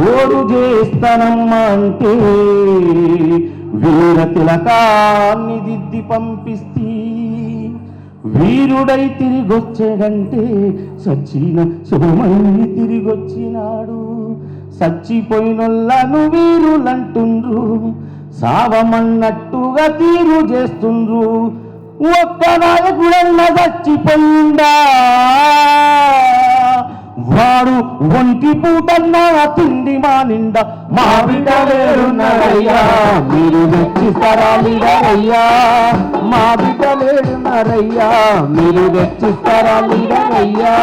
ఓరు చేస్తానమ్మా అంటే వీర తిలకాన్ని దిద్ది పంపిస్తీ వీరుడై తిరిగొచ్చాడంటే సచ్చిన సోమయ్య తిరిగొచ్చినాడు. చచ్చిపోయినొల్లను వీరులంటుండ్రు, సావమన్నట్టుగా తీరు చేస్తుండ్రు. ఒక్క నాయకుడన్న చచ్చిపోయిందా వాడు ఒంటి పూటన్నా తిండి మా నిండా. మా బిడ్డలేడున్నారయ్యా మీరు తెచ్చిస్తారా లీడరయ్యా, మా బిడ్డలేడున్నారయ్యా మీరు తెచ్చిస్తారా లీడరయ్యా.